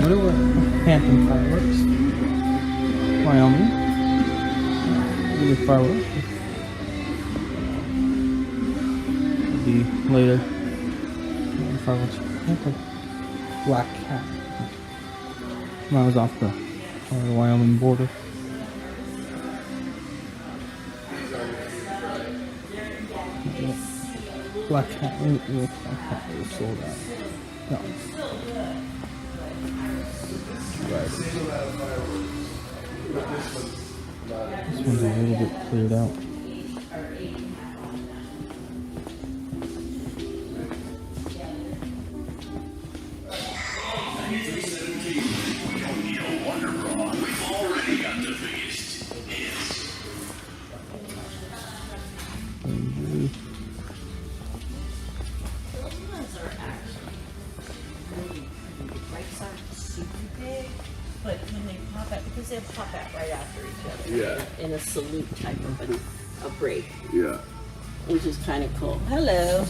Hampton Fireworks, Wyoming. Really fireworks. It'll be later. Fireworks. Black Cat. When I was off the Wyoming border. Black Cat. Black Cat was sold out. No. Right. This one's a little bit cleared out. But when they pop out, because they'll pop out right after each other. Yeah. In a salute type of a break. Yeah. Which is kind of cool. Hello.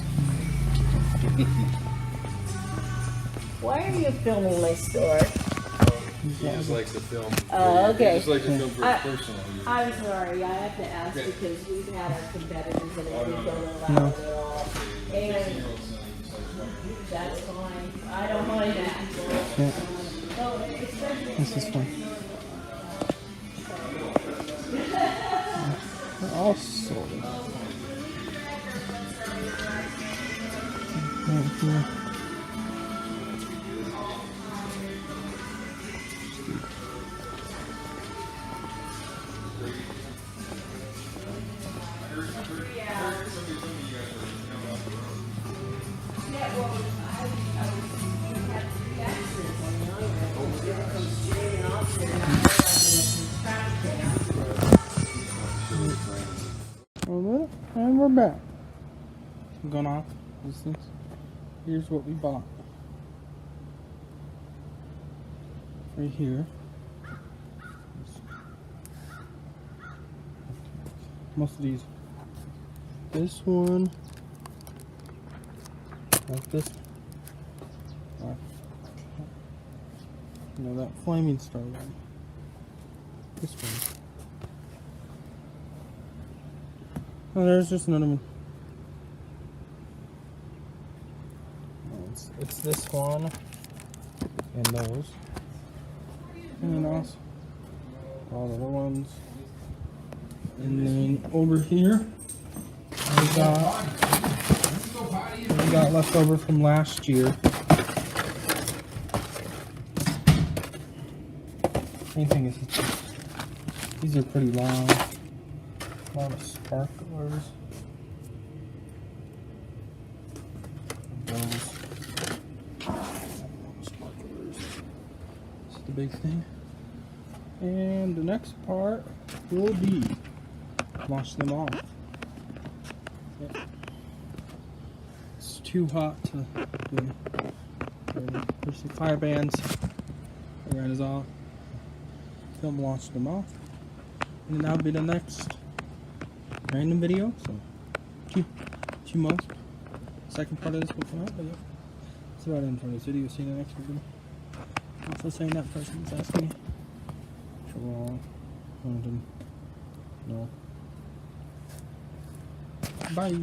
Why are you filming my store? He just likes to film. Oh, okay. He just likes to film for his personal use. I'm sorry, I have to ask because we've had our competitors and we don't allow No. it at all. And that's fine. I don't mind that. Yeah. Oh, especially This is fun. They're all sold. Right here. And we're back. I'm going off. Here's what we bought. Right here. Most of these. This one. Like this. That flaming star one. This one. Oh, there's just another one. It's this one and those. And then also all the other ones. And then over here we got left over from last year. Main thing is these are pretty long. A lot of sparklers. Those sparklers. This is the big thing. And the next part will be wash them off. Yep. It's too hot to do. There's some fire bands. That is off. Film wash them off. And that'll be the next random video. So two months. Second part of this will come out, but yeah. That's about it for this video. See you in the next video. Also saying that person was asking me. Sure. No. Bye.